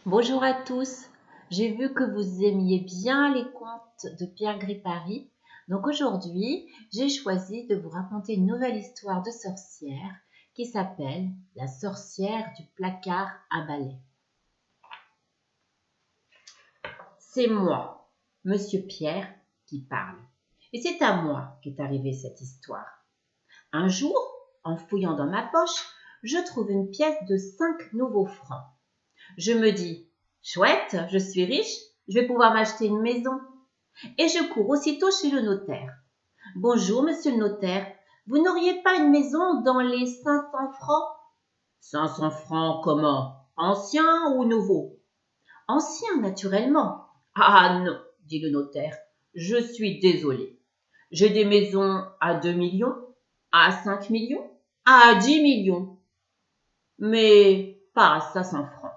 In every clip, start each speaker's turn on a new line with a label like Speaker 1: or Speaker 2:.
Speaker 1: Bonjour à tous. J'ai vu que vous aimiez bien les contes de Pierre Gripari. Donc aujourd'hui, j'ai choisi de vous raconter une nouvelle histoire de sorcière qui s'appelle La sorcière du placard à balai. C'est moi, Monsieur Pierre, qui parle. Et c'est à moi qu'est arrivée cette histoire. Un jour, en fouillant dans ma poche, je trouve une pièce de 5 nouveaux francs. Je me dis, chouette, je suis riche, je vais pouvoir m'acheter une maison. Et je cours aussitôt chez le notaire. Bonjour, monsieur le notaire, vous n'auriez pas une maison dans les 500 francs? 500 francs comment? Ancien ou nouveau? Ancien, naturellement. Ah non, dit le notaire, je suis désolé. J'ai des maisons à 2 millions, à 5 millions, à 10 millions, mais pas à 500 francs.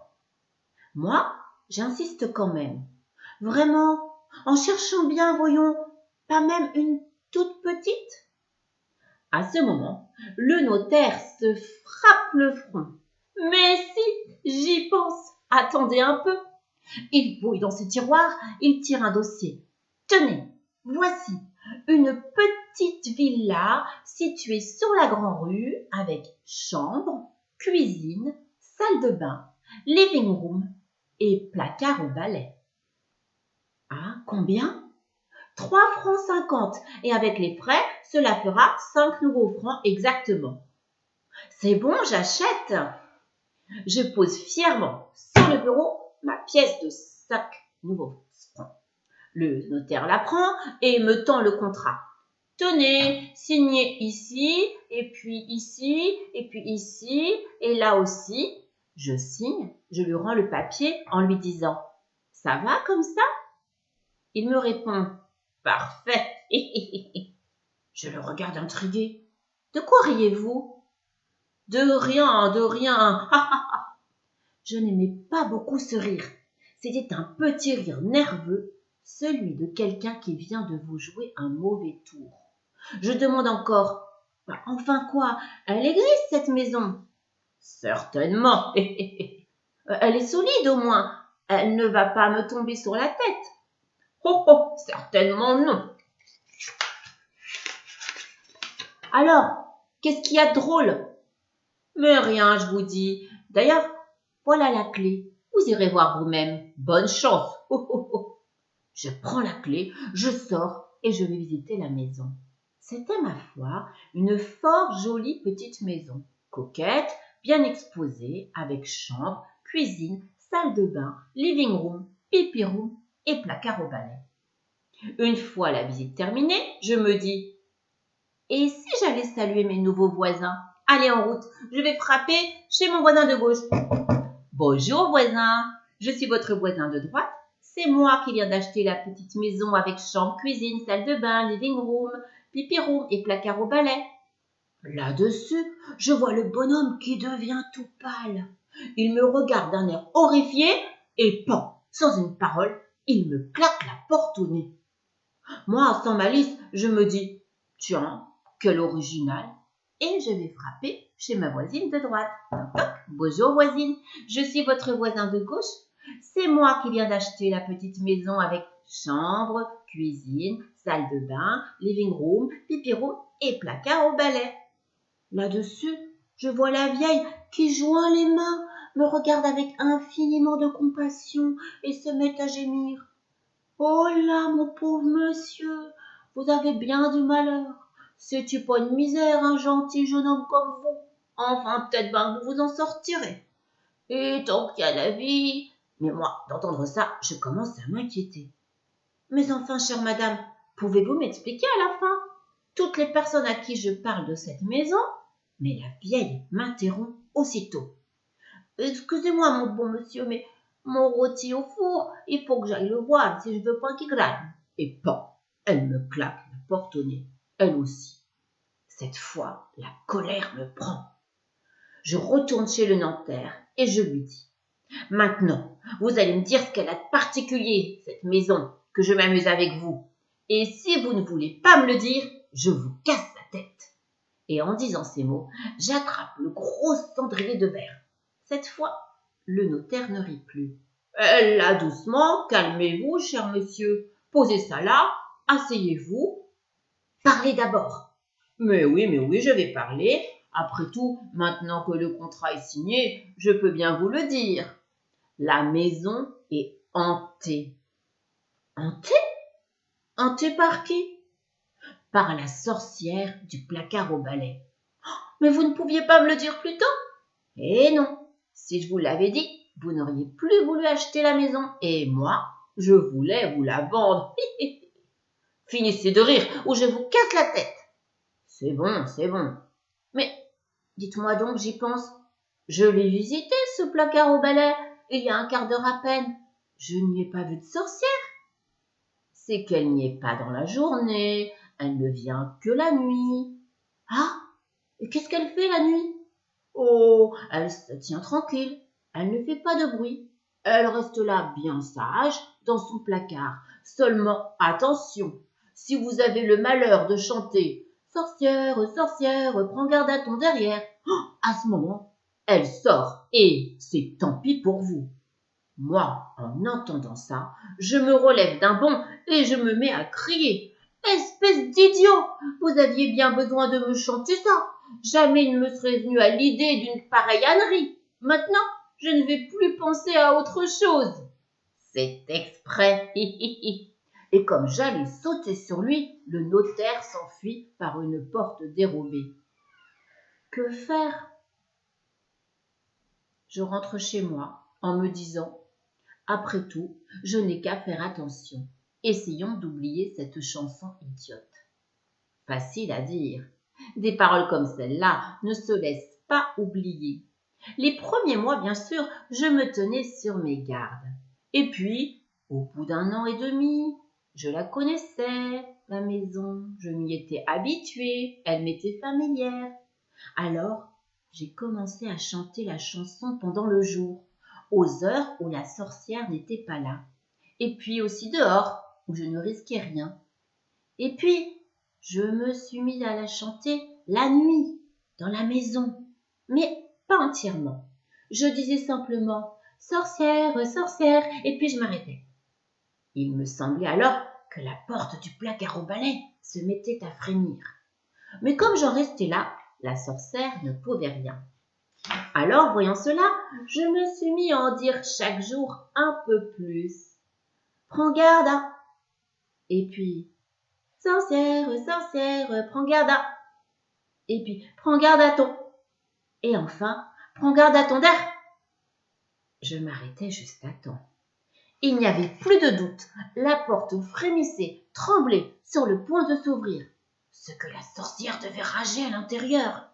Speaker 1: Moi, j'insiste quand même. Vraiment, en cherchant bien, voyons, pas même une toute petite? À ce moment, le notaire se frappe le front. Mais si, j'y pense. Attendez un peu. Il fouille dans ses tiroirs, il tire un dossier. Tenez, voici une petite villa située sur la grande rue avec chambre, cuisine, salle de bain, living room et placard au balai. Ah, combien? 3,50 francs et avec les frais, cela fera 5 nouveaux francs exactement. C'est bon, j'achète. Je pose fièrement sur le bureau ma pièce de 5 nouveaux francs. Le notaire la prend et me tend le contrat. Tenez, signez ici, et puis ici, et puis ici, et là aussi. Je signe, je lui rends le papier en lui disant « Ça va comme ça ?» Il me répond « Parfait !» Je le regarde intrigué. « De quoi riez-vous ?»« De rien, de rien. » Je n'aimais pas beaucoup ce rire. C'était un petit rire nerveux, celui de quelqu'un qui vient de vous jouer un mauvais tour. Je demande encore « Enfin quoi, elle est grise cette maison ?»« Certainement. Elle est solide au moins. Elle ne va pas me tomber sur la tête. »« Oh oh, certainement non. » Alors, qu'est-ce qu'il y a de drôle? Mais rien, je vous dis. D'ailleurs, voilà la clé. Vous irez voir vous-même. Bonne chance. Oh, oh, oh. Je prends la clé, je sors et je vais visiter la maison. C'était, ma foi, une fort jolie petite maison, coquette, bien exposée, avec chambre, cuisine, salle de bain, living room, pipi room et placard au balai. Une fois la visite terminée, je me dis « Et si j'allais saluer mes nouveaux voisins? Allez en route, je vais frapper chez mon voisin de gauche. »« Bonjour voisin, je suis votre voisin de droite. C'est moi qui viens d'acheter la petite maison avec chambre, cuisine, salle de bain, living room, pipi room et placard au balai. » Là-dessus, je vois le bonhomme qui devient tout pâle. Il me regarde d'un air horrifié et pan, sans une parole, il me claque la porte au nez. Moi, sans malice, je me dis « Tiens, quel original !» et je vais frapper chez ma voisine de droite. « Bonjour voisine, je suis votre voisin de gauche. C'est moi qui viens d'acheter la petite maison avec chambre, cuisine, salle de bain, living room, pipi room et placard au balai. » Là-dessus, je vois la vieille qui joint les mains, me regarde avec infiniment de compassion et se met à gémir. « Oh là, mon pauvre monsieur, vous avez bien du malheur. C'est-tu pas une misère, un gentil jeune homme comme vous? Enfin, peut-être bien que vous vous en sortirez. Et tant qu'il y a la vie. » Mais moi, d'entendre ça, je commence à m'inquiéter. « Mais enfin, chère madame, pouvez-vous m'expliquer à la fin? Toutes les personnes à qui je parle de cette maison. » Mais la vieille m'interrompt aussitôt. « Excusez-moi, mon bon monsieur, mais mon rôti au four, il faut que j'aille le voir si je veux pas qu'il grave. » Et pan, elle me claque la porte au nez, elle aussi. Cette fois, la colère me prend. Je retourne chez le notaire et je lui dis « Maintenant, vous allez me dire ce qu'elle a de particulier, cette maison, que je m'amuse avec vous. Et si vous ne voulez pas me le dire, je vous casse la tête. » Et en disant ces mots, j'attrape le gros cendrier de verre. Cette fois, le notaire ne rit plus. Là, doucement, calmez-vous, cher monsieur. Posez ça là, asseyez-vous. Parlez d'abord. Mais oui, je vais parler. Après tout, maintenant que le contrat est signé, je peux bien vous le dire. La maison est hantée. Hantée? Hantée par qui? Par la sorcière du placard au balai. Mais vous ne pouviez pas me le dire plus tôt? Eh non, si je vous l'avais dit, vous n'auriez plus voulu acheter la maison. Et moi, je voulais vous la vendre. Finissez de rire ou je vous casse la tête. C'est bon, c'est bon. Mais dites-moi donc, j'y pense. Je l'ai visité, ce placard au balai, il y a un quart d'heure à peine. Je n'y ai pas vu de sorcière. C'est qu'elle n'y est pas dans la journée, elle ne vient que la nuit. Ah, et qu'est-ce qu'elle fait la nuit? Oh, elle se tient tranquille, elle ne fait pas de bruit. Elle reste là bien sage, dans son placard. Seulement, attention, si vous avez le malheur de chanter Sorcière, sorcière, prends garde à ton derrière, à ce moment, elle sort et c'est tant pis pour vous. Moi, en entendant ça, je me relève d'un bond et je me mets à crier. Espèce d'idiot! Vous aviez bien besoin de me chanter ça. Jamais il ne me serait venu à l'idée d'une pareille ânerie. Maintenant, je ne vais plus penser à autre chose. C'est exprès. Et comme j'allais sauter sur lui, le notaire s'enfuit par une porte dérobée. Que faire? Je rentre chez moi en me disant après tout, je n'ai qu'à faire attention. Essayons d'oublier cette chanson idiote. Facile à dire. Des paroles comme celle-là ne se laissent pas oublier. Les premiers mois, bien sûr, je me tenais sur mes gardes. Et puis, au bout d'un an et demi, je la connaissais, la maison. Je m'y étais habituée, elle m'était familière. Alors, j'ai commencé à chanter la chanson pendant le jour, aux heures où la sorcière n'était pas là, et puis aussi dehors, où je ne risquais rien. Et puis, je me suis mise à la chanter la nuit, dans la maison, mais pas entièrement. Je disais simplement sorcière, sorcière, et puis je m'arrêtais. Il me semblait alors que la porte du placard au balai se mettait à frémir. Mais comme j'en restais là, la sorcière ne pouvait rien. Alors, voyant cela, je me suis mis à en dire chaque jour un peu plus. Prends garde à... Et puis, sorcière, sorcière, prends garde à... Et puis, prends garde à ton... Et enfin, prends garde à ton der. Je m'arrêtais juste à temps. Il n'y avait plus de doute. La porte frémissait, tremblait, sur le point de s'ouvrir. Ce que la sorcière devait rager à l'intérieur.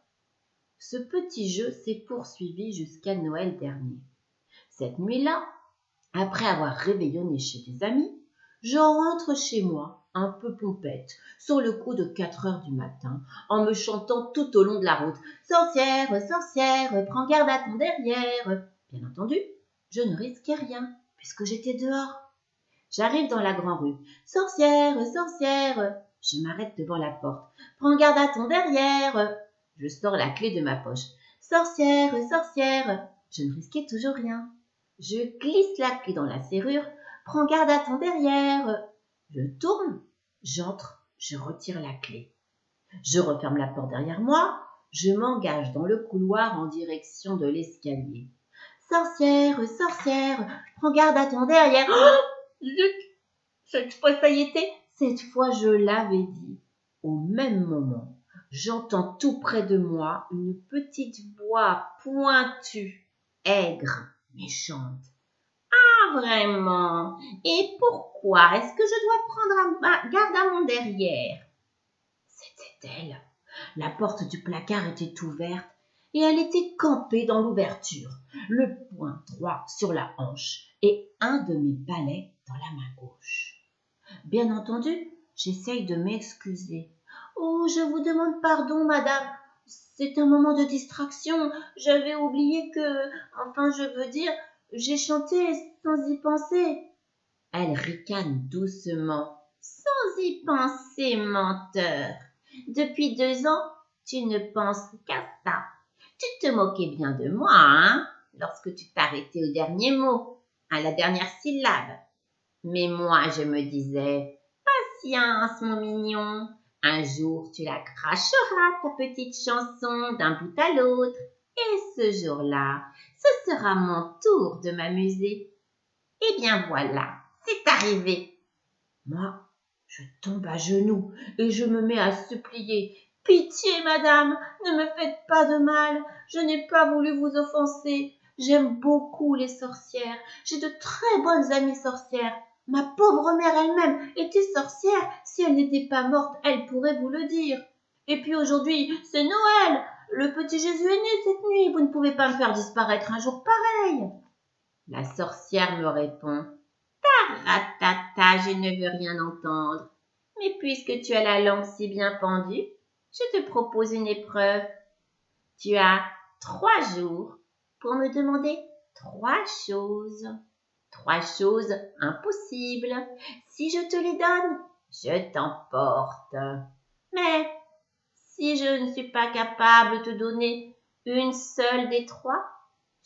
Speaker 1: Ce petit jeu s'est poursuivi jusqu'à Noël dernier. Cette nuit-là, après avoir réveillonné chez des amis, je rentre chez moi, un peu pompette, sur le coup de 4 heures du matin, en me chantant tout au long de la route « Sorcière, sorcière, prends garde à ton derrière !» Bien entendu, je ne risquais rien, puisque j'étais dehors. J'arrive dans la grande rue. « Sorcière, sorcière !» Je m'arrête devant la porte. « Prends garde à ton derrière !» Je sors la clé de ma poche. « Sorcière, sorcière !» Je ne risquais toujours rien. Je glisse la clé dans la serrure. Prends garde à ton derrière. Je tourne, j'entre, je retire la clé. Je referme la porte derrière moi. Je m'engage dans le couloir en direction de l'escalier. Sorcière, sorcière, prends garde à ton derrière. Oh, zut, cette fois ça y était, cette fois je l'avais dit. Au même moment, j'entends tout près de moi une petite voix pointue, aigre, méchante. Ah, vraiment? Et pourquoi est-ce que je dois prendre garde à mon derrière? C'était elle. La porte du placard était ouverte et elle était campée dans l'ouverture, le poing droit sur la hanche et un de mes balais dans la main gauche. Bien entendu, j'essaye de m'excuser. Oh, je vous demande pardon, madame. C'est un moment de distraction. J'avais oublié que, enfin, je veux dire, j'ai chanté sans y penser. Elle ricane doucement. Sans y penser, menteur. Depuis 2 ans, tu ne penses qu'à ça. Tu te moquais bien de moi, hein, lorsque tu t'arrêtais au dernier mot. à la dernière syllabe. Mais moi, je me disais, patience, mon mignon, un jour tu la cracheras, ta petite chanson, d'un bout à l'autre, et ce jour-là, ce sera mon tour de m'amuser. Eh bien voilà, c'est arrivé. Moi, je tombe à genoux et je me mets à supplier. Pitié, madame, ne me faites pas de mal, je n'ai pas voulu vous offenser. J'aime beaucoup les sorcières, j'ai de très bonnes amies sorcières. Ma pauvre mère elle-même était sorcière, si elle n'était pas morte, elle pourrait vous le dire. Et puis aujourd'hui, c'est Noël, le petit Jésus est né cette nuit, vous ne pouvez pas me faire disparaître un jour pareil. La sorcière me répond. Ratata, je ne veux rien entendre. Mais puisque tu as la langue si bien pendue, je te propose une épreuve. Tu as 3 jours pour me demander 3 choses. 3 choses impossibles. Si je te les donne, je t'emporte. Mais si je ne suis pas capable de te donner une seule des 3,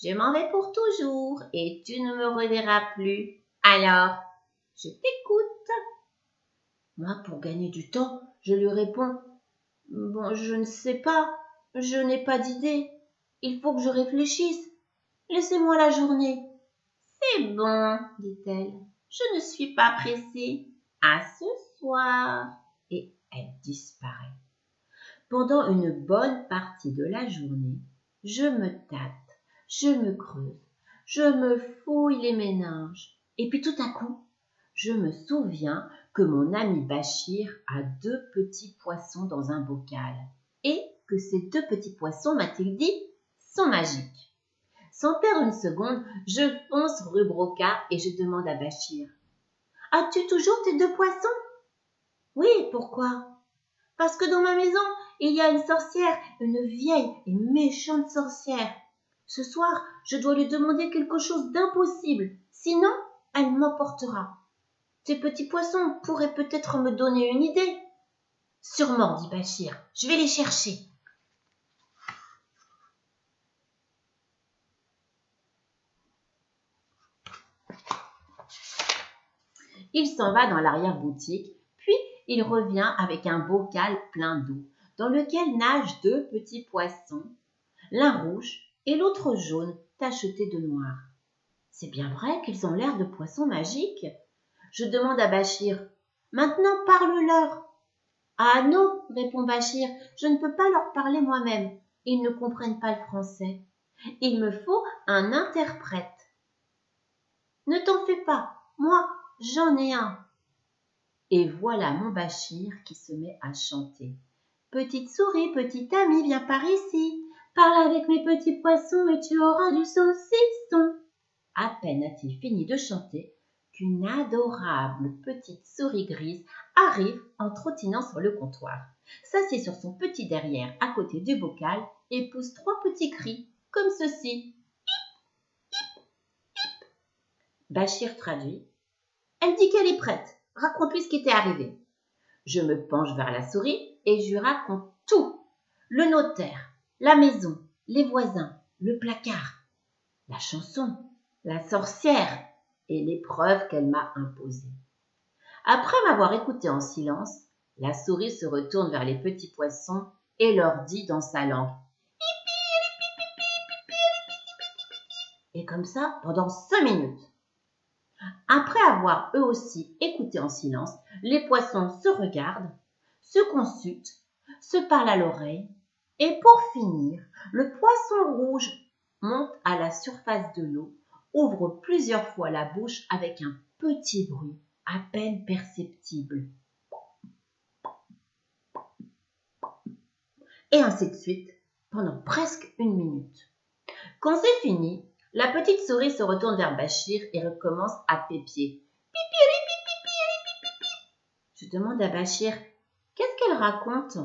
Speaker 1: je m'en vais pour toujours et tu ne me reverras plus. Alors, je t'écoute. Moi, pour gagner du temps, je lui réponds. Bon, je ne sais pas. Je n'ai pas d'idée. Il faut que je réfléchisse. Laissez-moi la journée. C'est bon, dit-elle. Je ne suis pas pressée. À ce soir. Et elle disparaît. Pendant une bonne partie de la journée, je me tâte, je me creuse, je me fouille les méninges. Et puis tout à coup, je me souviens que mon ami Bachir a 2 petits poissons dans un bocal et que ces 2 petits poissons, m'a-t-il dit, sont magiques. Sans perdre une seconde, je fonce rue Broca et je demande à Bachir. « As-tu toujours tes 2 poissons ?»« Oui, pourquoi ?»« Parce que dans ma maison, il y a une sorcière, une vieille et méchante sorcière. Ce soir, je dois lui demander quelque chose d'impossible, sinon elle m'emportera. Tes petits poissons pourraient peut-être me donner une idée. » « Sûrement, dit Bachir, je vais les chercher. » Il s'en va dans l'arrière-boutique, puis il revient avec un bocal plein d'eau, dans lequel nagent 2 petits poissons, l'un rouge et l'autre jaune, tacheté de noir. C'est bien vrai qu'ils ont l'air de poissons magiques. Je demande à Bachir. Maintenant, parle-leur. Ah non, répond Bachir, je ne peux pas leur parler moi-même. Ils ne comprennent pas le français. Il me faut un interprète. Ne t'en fais pas, moi, j'en ai un. Et voilà mon Bachir qui se met à chanter. Petite souris, petit ami, viens par ici. Parle avec mes petits poissons et tu auras du saucisson. À peine a-t-il fini de chanter qu'une adorable petite souris grise arrive en trottinant sur le comptoir, s'assied sur son petit derrière à côté du bocal et pousse 3 petits cris comme ceci. Bachir traduit. Elle dit qu'elle est prête. Raconte-lui ce qui t'est arrivé. Je me penche vers la souris et je lui raconte tout. Le notaire, la maison, les voisins, le placard, la chanson, la sorcière et l'épreuve qu'elle m'a imposée. Après m'avoir écouté en silence, la souris se retourne vers les petits poissons et leur dit dans sa langue « Et comme ça pendant 5 minutes. Après avoir eux aussi écouté en silence, les poissons se regardent, se consultent, se parlent à l'oreille et pour finir, le poisson rouge monte à la surface de l'eau, ouvre plusieurs fois la bouche avec un petit bruit à peine perceptible. Et ainsi de suite pendant presque 1 minute. Quand c'est fini, la petite souris se retourne vers Bachir et recommence à pépier. Je demande à Bachir « Qu'est-ce qu'elle raconte ?»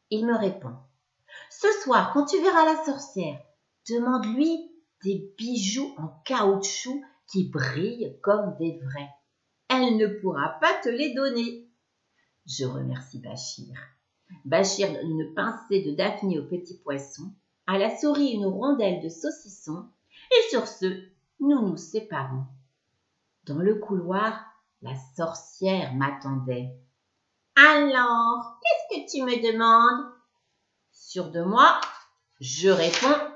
Speaker 1: Il me répond « Ce soir, quand tu verras la sorcière, demande-lui des bijoux en caoutchouc qui brillent comme des vrais. Elle ne pourra pas te les donner. » Je remercie Bachir. Bachir donne une pincée de daphné au petit poisson, à la souris une rondelle de saucisson, et sur ce, nous nous séparons. Dans le couloir, la sorcière m'attendait. Alors, qu'est-ce que tu me demandes? Sûr de moi, je réponds.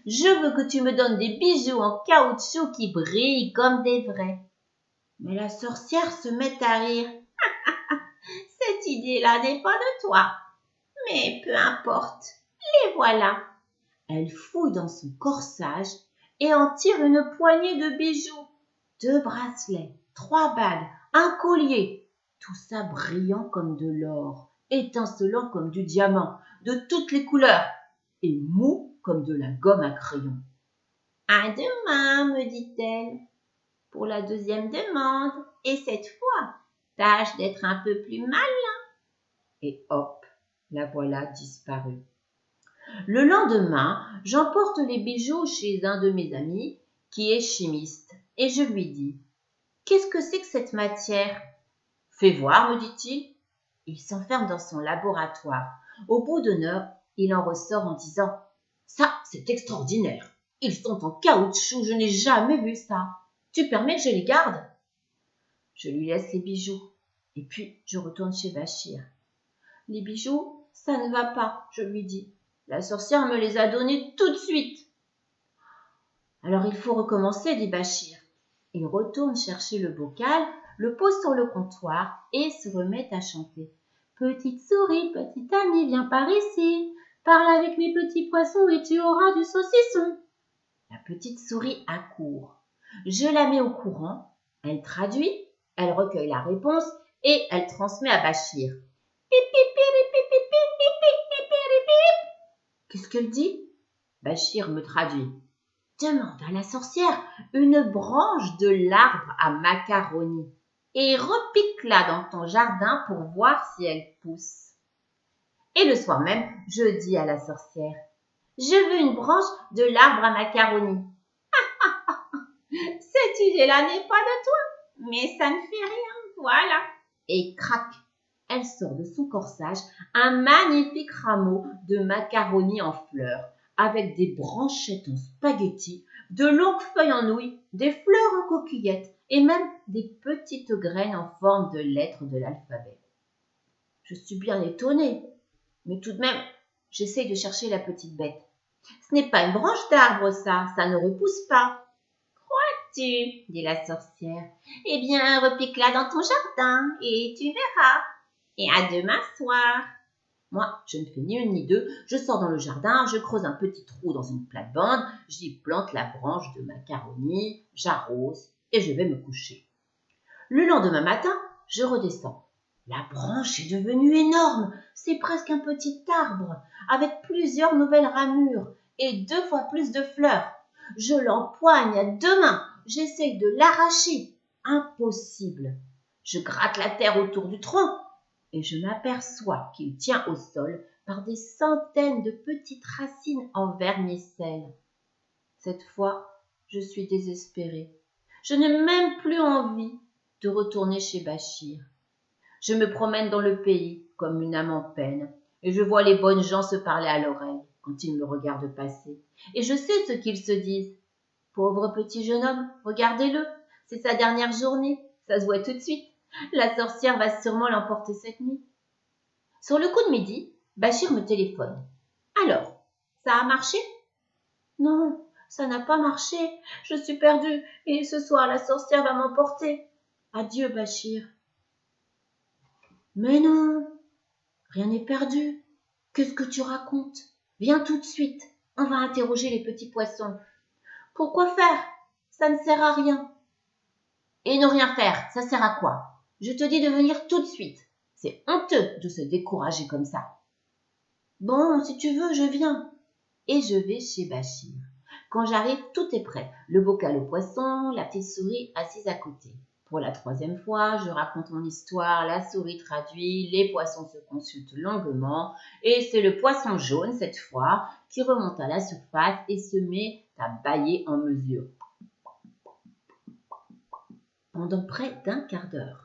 Speaker 1: Je veux que tu me donnes des bijoux en caoutchouc qui brillent comme des vrais. Mais la sorcière se met à rire. Cette idée-là n'est pas de toi. Mais peu importe, les voilà. Elle fouille dans son corsage et en tire une poignée de bijoux. 2 bracelets, 3 bagues, un collier. Tout ça brillant comme de l'or, étincelant comme du diamant, de toutes les couleurs, et mou comme de la gomme à crayon. À demain, me dit-elle, pour la 2e demande, et cette fois, tâche d'être un peu plus malin. Et hop, la voilà disparue. Le lendemain, j'emporte les bijoux chez un de mes amis qui est chimiste et je lui dis « Qu'est-ce que c'est que cette matière ?»« Fais voir, me dit-il. » Il s'enferme dans son laboratoire. Au bout d'1 heure, il en ressort en disant « Ça, c'est extraordinaire. Ils sont en caoutchouc, je n'ai jamais vu ça. Tu permets que je les garde ?» Je lui laisse les bijoux et puis je retourne chez Bachir. « Les bijoux, ça ne va pas, je lui dis. La sorcière me les a donnés tout de suite. » Alors il faut recommencer, dit Bachir. Il retourne chercher le bocal, le pose sur le comptoir et se remet à chanter. Petite souris, petite amie, viens par ici. Parle avec mes petits poissons et tu auras du saucisson. La petite souris accourt. Je la mets au courant. Elle traduit, elle recueille la réponse et elle transmet à Bachir. Qu'est-ce qu'elle dit? Bachir me traduit. Demande à la sorcière une branche de l'arbre à macaroni et repique-la dans ton jardin pour voir si elle pousse. Et le soir même, je dis à la sorcière, je veux une branche de l'arbre à macaroni. Cette idée-là n'est pas de toi, mais ça ne fait rien, voilà. Et crac, elle sort de son corsage un magnifique rameau de macaroni en fleurs, avec des branchettes en spaghetti, de longues feuilles en nouilles, des fleurs en coquillettes et même des petites graines en forme de lettres de l'alphabet. Je suis bien étonnée, mais tout de même, j'essaye de chercher la petite bête. Ce n'est pas une branche d'arbre, ça ne repousse pas. Crois-tu, dit la sorcière. Eh bien, repique-la dans ton jardin et tu verras. Et à demain soir. Moi, je ne fais ni une ni deux. Je sors dans le jardin, je creuse un petit trou dans une plate-bande, j'y plante la branche de macaroni, j'arrose et je vais me coucher. Le lendemain matin, je redescends. La branche est devenue énorme. C'est presque un petit arbre avec plusieurs nouvelles ramures et 2 fois plus de fleurs. Je l'empoigne à 2 mains. J'essaye de l'arracher. Impossible. Je gratte la terre autour du tronc et je m'aperçois qu'il tient au sol par des centaines de petites racines en vermicelle. Cette fois, je suis désespérée. Je n'ai même plus envie de retourner chez Bachir. Je me promène dans le pays comme une âme en peine et je vois les bonnes gens se parler à l'oreille quand ils me regardent passer. Et je sais ce qu'ils se disent. Pauvre petit jeune homme, regardez-le, c'est sa dernière journée, ça se voit tout de suite. La sorcière va sûrement l'emporter cette nuit. Sur le coup de midi, Bachir me téléphone. Alors, ça a marché? Non, ça n'a pas marché. Je suis perdue et ce soir la sorcière va m'emporter. Adieu, Bachir. Mais non, rien n'est perdu. Qu'est-ce que tu racontes? Viens tout de suite. On va interroger les petits poissons. Pourquoi faire? Ça ne sert à rien. Et ne rien faire, ça sert à quoi? Je te dis de venir tout de suite. C'est honteux de se décourager comme ça. Bon, si tu veux, je viens. Et je vais chez Bachir. Quand j'arrive, tout est prêt. Le bocal aux poissons, la petite souris assise à côté. Pour la 3e fois, je raconte mon histoire, la souris traduit, les poissons se consultent longuement et c'est le poisson jaune, cette fois, qui remonte à la surface et se met à bâiller en mesure. Pendant près d'1 quart d'heure.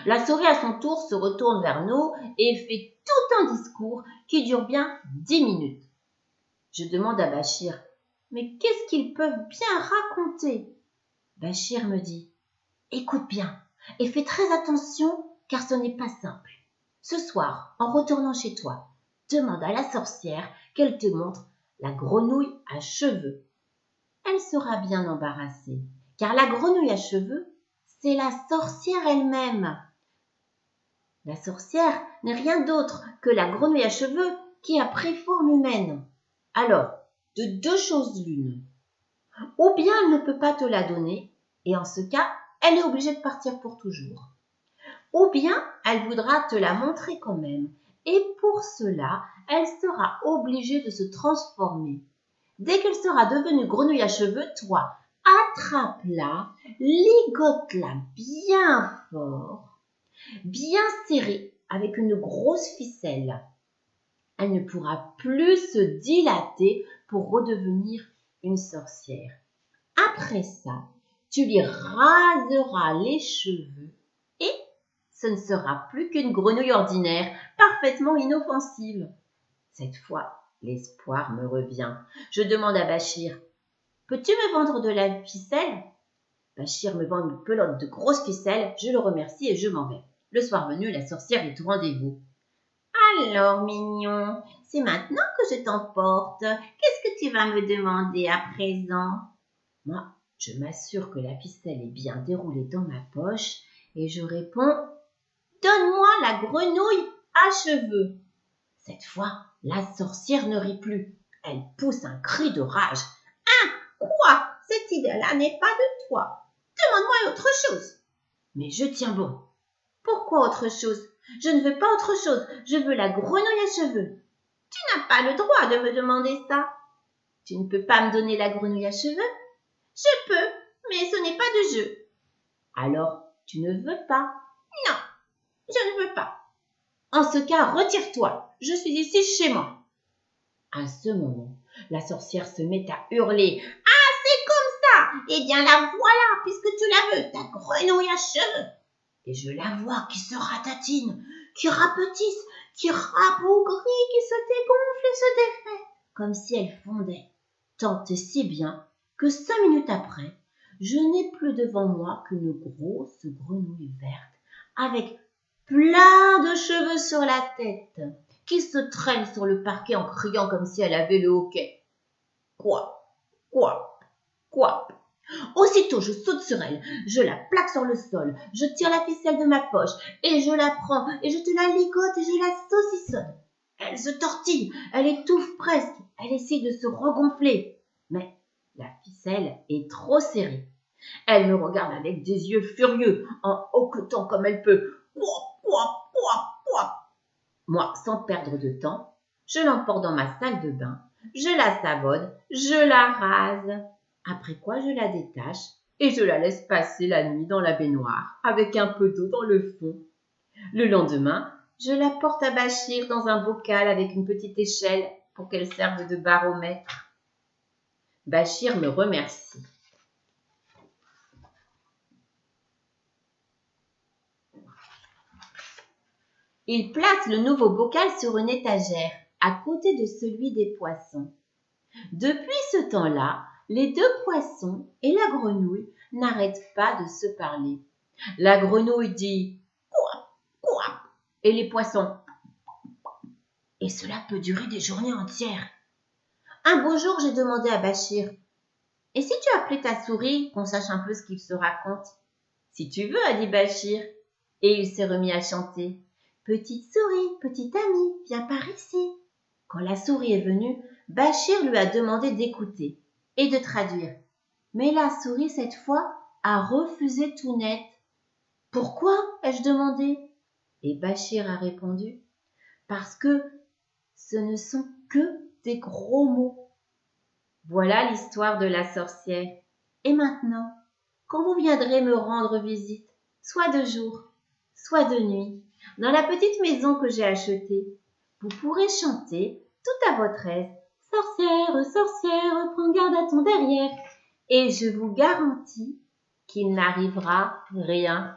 Speaker 1: La souris à son tour se retourne vers nous et fait tout un discours qui dure bien 10 minutes. Je demande à Bachir, Mais qu'est-ce qu'ils peuvent bien raconter? Bachir me dit, écoute bien et fais très attention car ce n'est pas simple. Ce soir, en retournant chez toi, demande à la sorcière qu'elle te montre la grenouille à cheveux. Elle sera bien embarrassée, car la grenouille à cheveux, c'est la sorcière elle-même. La sorcière n'est rien d'autre que la grenouille à cheveux qui a pris forme humaine. Alors, de deux choses l'une. Ou bien elle ne peut pas te la donner, et en ce cas, elle est obligée de partir pour toujours. Ou bien elle voudra te la montrer quand même, et pour cela, elle sera obligée de se transformer. Dès qu'elle sera devenue grenouille à cheveux, toi, attrape-la, ligote-la bien fort, bien serrée avec une grosse ficelle. Elle ne pourra plus se dilater pour redevenir une sorcière. Après ça, tu lui raseras les cheveux et ce ne sera plus qu'une grenouille ordinaire, parfaitement inoffensive. Cette fois, l'espoir me revient. Je demande à Bachir, peux-tu me vendre de la ficelle? Bachir me vend une pelote de grosses ficelles, je le remercie et je m'en vais. Le soir venu, la sorcière est au rendez-vous. Alors, mignon, c'est maintenant que je t'emporte. Qu'est-ce que tu vas me demander à présent? Moi, je m'assure que la ficelle est bien déroulée dans ma poche et je réponds « Donne-moi la grenouille à cheveux !» Cette fois, la sorcière ne rit plus. Elle pousse un cri de rage. « Hein, quoi? Cette idée-là n'est pas de toi. Demande-moi autre chose. » Mais je tiens bon. Pourquoi autre chose? Je ne veux pas autre chose. Je veux la grenouille à cheveux. Tu n'as pas le droit de me demander ça. Tu ne peux pas me donner la grenouille à cheveux? Je peux, mais ce n'est pas de jeu. Alors, tu ne veux pas? Non, je ne veux pas. En ce cas, retire-toi. Je suis ici chez moi. À ce moment, la sorcière se met à hurler. Ah, c'est comme ça! Eh bien, la voilà, puisque tu la veux, ta grenouille à cheveux. Et je la vois qui se ratatine, qui rapetisse, qui rabougrit, qui se dégonfle et se défait, comme si elle fondait. Tant et si bien que 5 minutes après, je n'ai plus devant moi qu'une grosse grenouille verte avec plein de cheveux sur la tête qui se traîne sur le parquet en criant comme si elle avait le hoquet. Quoi? Aussitôt, je saute sur elle, je la plaque sur le sol, je tire la ficelle de ma poche et je la prends et je te la ligote et je la saucissonne. Elle se tortille, elle étouffe presque, elle essaie de se regonfler. Mais la ficelle est trop serrée. Elle me regarde avec des yeux furieux, en hoquetant comme elle peut. Moi, sans perdre de temps, je l'emporte dans ma salle de bain, je la savonne, je la rase. Après quoi, je la détache et je la laisse passer la nuit dans la baignoire avec un peu d'eau dans le fond. Le lendemain, je la porte à Bachir dans un bocal avec une petite échelle pour qu'elle serve de baromètre. Bachir me remercie. Il place le nouveau bocal sur une étagère, à côté de celui des poissons. Depuis ce temps-là, les deux poissons et la grenouille n'arrêtent pas de se parler. La grenouille dit « Quoi, quoi ?» et les poissons « Et cela peut durer des journées entières. » Un beau jour, j'ai demandé à Bachir « Et si tu appelais ta souris, qu'on sache un peu ce qu'ils se racontent ?»« Si tu veux, » a dit Bachir, et il s'est remis à chanter. Petite souris, petite amie, viens par ici. Quand la souris est venue, Bachir lui a demandé d'écouter et de traduire. Mais la souris, cette fois, a refusé tout net. Pourquoi? Ai-je demandé. Et Bachir a répondu. Parce que ce ne sont que des gros mots. Voilà l'histoire de la sorcière. Et maintenant, quand vous viendrez me rendre visite, soit de jour, soit de nuit, dans la petite maison que j'ai achetée, vous pourrez chanter tout à votre aise. Sorcière, sorcière, prends garde à ton derrière. Et je vous garantis qu'il n'arrivera rien.